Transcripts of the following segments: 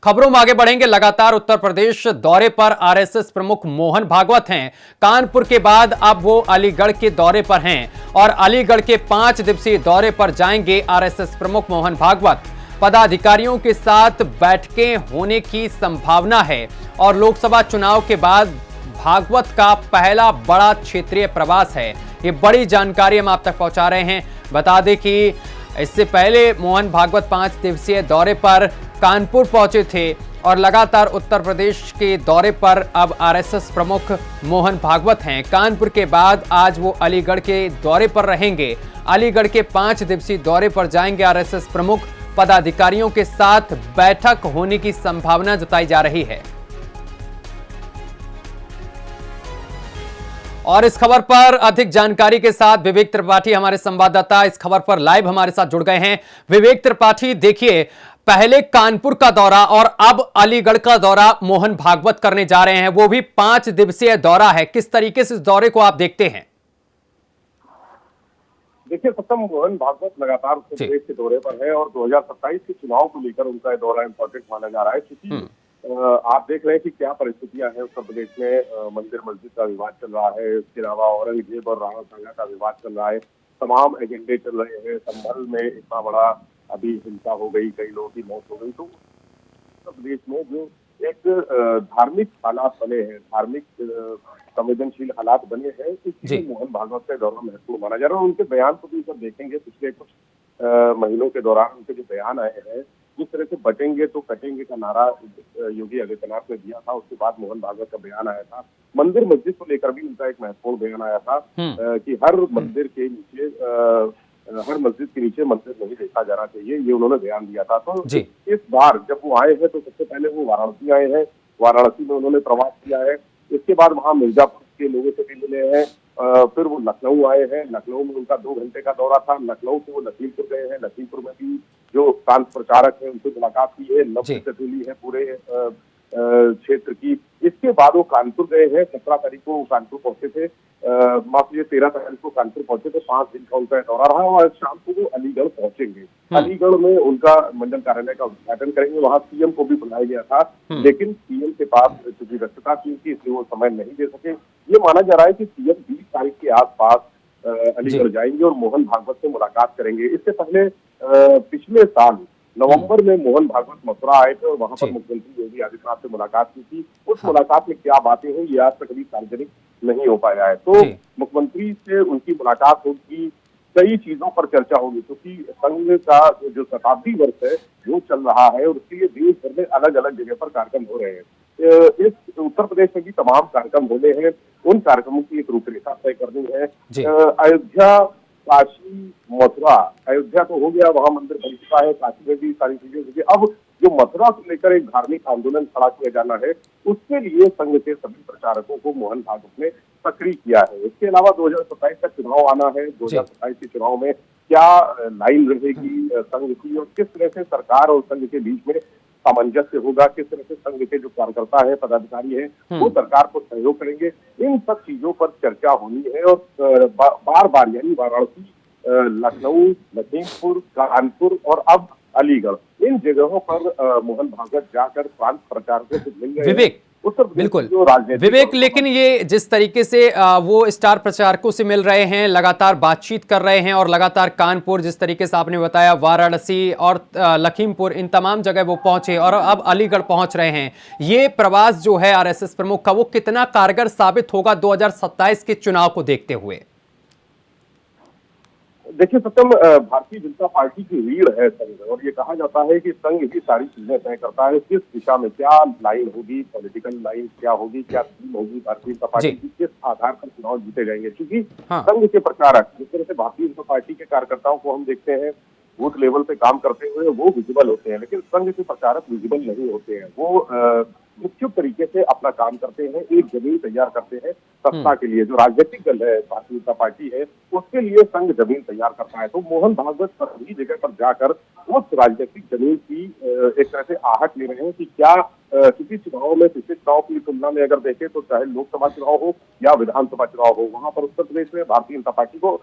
खबरों में आगे बढ़ेंगे। लगातार उत्तर प्रदेश दौरे पर आरएसएस प्रमुख मोहन भागवत हैं। कानपुर के बाद अब वो अलीगढ़ के दौरे पर हैं और अलीगढ़ के 5 दिवसीय दौरे पर जाएंगे आरएसएस प्रमुख मोहन भागवत। पदाधिकारियों के साथ बैठकें होने की संभावना है और लोकसभा चुनाव के बाद भागवत का पहला बड़ा क्षेत्रीय प्रवास है। ये बड़ी जानकारी हम आप तक पहुंचा रहे हैं। बता दें कि इससे पहले मोहन भागवत 5 दिवसीय दौरे पर कानपुर पहुंचे थे और लगातार उत्तर प्रदेश के दौरे पर अब आरएसएस प्रमुख मोहन भागवत हैं। कानपुर के बाद आज वो अलीगढ़ के दौरे पर रहेंगे। अलीगढ़ के 5 दिवसीय दौरे पर जाएंगे आरएसएस प्रमुख। पदाधिकारियों के साथ बैठक होने की संभावना जताई जा रही है। और इस खबर पर अधिक जानकारी के साथ विवेक त्रिपाठी हमारे संवाददाता इस खबर पर लाइव हमारे साथ जुड़ गए हैं। विवेक त्रिपाठी, देखिए, पहले कानपुर का दौरा और अब अलीगढ़ का दौरा मोहन भागवत करने जा रहे हैं, वो भी 5 दिवसीय दौरा है। किस तरीके से इस दौरे को आप देखते हैं? देखिए सत्यम, मोहन भागवत लगातार उत्तर प्रदेश के दौरे पर है और 2027 के चुनाव को लेकर उनका दौरा इंपॉर्टेंट माना जा रहा है, क्योंकि आप देख रहे हैं कि क्या परिस्थितियां हैं उत्तर प्रदेश में। मंदिर मस्जिद का विवाद चल रहा है, इसके अलावा औरंगजेब और राणा सांगा का विवाद चल रहा है। तमाम एजेंडे चल रहे हैं। संभल में इतना बड़ा अभी हिंसा हो गई, कई लोगों की मौत हो गई। तो उत्तर प्रदेश में जो एक धार्मिक हालात बने हैं, धार्मिक संवेदनशील हालात बने हैं, इसलिए मोहन भागवत का दौरा महत्वपूर्ण माना जा रहा है। उनके बयान को भी जब देखेंगे पिछले कुछ महीनों के दौरान उनके जो बयान आए हैं, जिस तरह से बटेंगे तो कटेंगे का नारा योगी आदित्यनाथ ने दिया था, उसके बाद मोहन भागवत का बयान आया था। मंदिर मस्जिद को लेकर भी उनका एक महत्वपूर्ण बयान आया था कि हर मंदिर के नीचे हर मस्जिद के नीचे मंदिर नहीं देखा जाना चाहिए, ये उन्होंने बयान दिया था। तो इस बार जब वो आए हैं तो सबसे पहले वो वाराणसी आए हैं। वाराणसी में उन्होंने प्रवास किया है। इसके बाद वहां मिर्जापुर के लोगों से भी मिले हैं। फिर वो लखनऊ आए हैं। लखनऊ में उनका 2 घंटे का दौरा था। लखनऊ से वो लखीमपुर गए हैं। लखीमपुर में भी जो प्रांत प्रचारक है उनसे मुलाकात की है। नब्बे चतुली है पूरे क्षेत्र की। इसके बाद वो कानपुर गए हैं। 17 तारीख को वो कानपुर पहुंचे थे, माफ कीजिए 13 तारीख को कानपुर पहुंचे थे। 5 दिन का उनका दौरा रहा और शाम को वो अलीगढ़ पहुंचेंगे। अलीगढ़ में उनका मंडल कार्यालय का उद्घाटन करेंगे। वहां सीएम को भी बुलाया गया था, लेकिन सीएम के पास चूंकि व्यस्तता थी उनकी, इसलिए वो समय नहीं दे सके। ये माना जा रहा है कि सीएम 20 तारीख के आसपास अलीगढ़ जाएंगे और मोहन भागवत से मुलाकात करेंगे। इससे पहले पिछले साल नवंबर में मोहन भागवत मथुरा आए थे और वहां पर मुख्यमंत्री योगी आदित्यनाथ से मुलाकात की थी। उस मुलाकात में क्या बातें हुई ये आज तक अभी सार्वजनिक नहीं हो पाया है। तो मुख्यमंत्री से उनकी मुलाकात होगी, कई चीजों पर चर्चा होगी, क्योंकि संघ का जो शताब्दी वर्ष है वो चल रहा है और उसके लिए देश भर में अलग अलग जगह पर कार्यक्रम हो रहे हैं। इस उत्तर प्रदेश में भी तमाम कार्यक्रम होने हैं। उन कार्यक्रमों की एक रूपरेखा तय करनी है। अयोध्या, काशी, मथुरा, अयोध्या तो हो गया, वहां मंदिर बन चुका है, काशी में भी सारी चीजें हो गई। अब जो मथुरा को लेकर एक धार्मिक आंदोलन खड़ा किया जाना है, उसके लिए संघ के सभी प्रचारकों को मोहन भागवत ने सक्रिय किया है। इसके अलावा 2027 का चुनाव आना है। 2027 के चुनाव में क्या लाइन रहेगी संघ की और किस तरह से सरकार और संघ के बीच में सामंजस्य होगा, किस तरह से संघ के जो कार्यकर्ता है, पदाधिकारी है, वो सरकार को सहयोग करेंगे, इन सब चीजों पर चर्चा होनी है। और बार बार यानी वाराणसी, लखनऊ, लखीमपुर, कानपुर और अब अलीगढ़, इन जगहों पर मोहन भागवत जाकर प्रांत प्रचारकों से मिल रहे हैं। बिल्कुल विवेक, लेकिन ये जिस तरीके से वो स्टार प्रचारकों से मिल रहे हैं, लगातार बातचीत कर रहे हैं और लगातार कानपुर, जिस तरीके से आपने बताया, वाराणसी और लखीमपुर, इन तमाम जगह वो पहुंचे और अब अलीगढ़ पहुंच रहे हैं। ये प्रवास जो है आरएसएस प्रमुख का, वो कितना कारगर साबित होगा 2027 के चुनाव को देखते हुए? देखिए सत्यम, भारतीय जनता पार्टी की रीढ़ है संघ और ये कहा जाता है कि संघ ही सारी चीजें तय करता है। किस दिशा में क्या लाइन होगी, पॉलिटिकल लाइन क्या होगी, क्या थीम होगी भारतीय जनता पार्टी की, किस आधार पर चुनाव जीते जाएंगे। क्योंकि संघ के प्रचारक, जिस तरह से भारतीय जनता पार्टी के कार्यकर्ताओं को हम देखते हैं बूथ लेवल पे काम करते हुए, वो विजिबल होते हैं, लेकिन संघ के प्रचारक विजिबल नहीं होते हैं। वो निश्चित तरीके से अपना काम करते हैं, एक जमीन तैयार करते हैं सत्ता के लिए। जो राजनीतिक दल है, भारतीय जनता पार्टी है, उसके लिए संघ जमीन तैयार करता है। तो मोहन भागवत सभी जगह पर जाकर उस राजनीतिक जमीन की एक तरह से आहट ले रहे हैं कि क्या किसी चुनाव में, पिछले चुनाव की तुलना में अगर देखें तो चाहे लोकसभा चुनाव हो या विधानसभा चुनाव हो, वहां पर उत्तर प्रदेश में भारतीय जनता पार्टी को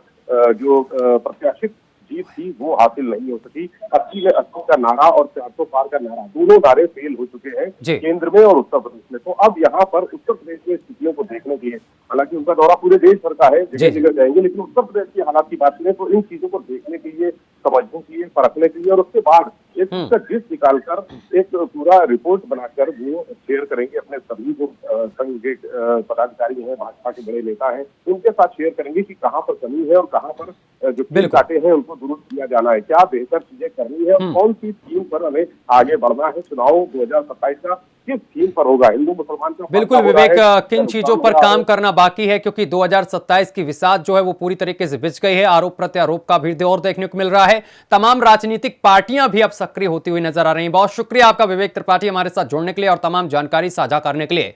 जो प्रत्याशित जीत थी वो हासिल नहीं हो सकी। 80 में 80 का नारा और 400 पार का नारा, दोनों नारे फेल हो चुके हैं केंद्र में और उत्तर प्रदेश में। तो अब यहाँ पर उत्तर प्रदेश में स्थितियों को देखने के लिए, हालांकि उनका दौरा पूरे देश भर का है, जगह जगह जाएंगे, लेकिन उत्तर प्रदेश की हालात की बात करें तो इन चीजों को देखने के लिए, समझने के लिए, परखने के लिए और उसके बाद एक उसका लिस्ट निकालकर एक पूरा रिपोर्ट बनाकर वो शेयर करेंगे अपने सभी जो संघ के पदाधिकारी हैं, भाजपा के बड़े नेता हैं, उनके साथ शेयर करेंगे कि कहाँ पर कमी है और कहाँ पर जो कील काटे हैं उनको दुरुस्त किया जाना है, क्या बेहतर चीजें करनी है और कौन सी थीम पर हमें आगे बढ़ना है। चुनाव 2027 का किस थीम पर होगा, हिंदू मुसलमान का? बिल्कुल विवेक, किन चीजों पर काम करना बाकी है, क्योंकि 2027 की विसात जो है वो पूरी तरीके से बिछ गई है। आरोप प्रत्यारोप का भी दौर देखने को मिल रहा है। तमाम राजनीतिक पार्टियां भी अब सक्रिय होती हुई नजर आ रही हैं। बहुत शुक्रिया आपका विवेक त्रिपाठी, हमारे साथ जुड़ने के लिए और तमाम जानकारी साझा करने के लिए।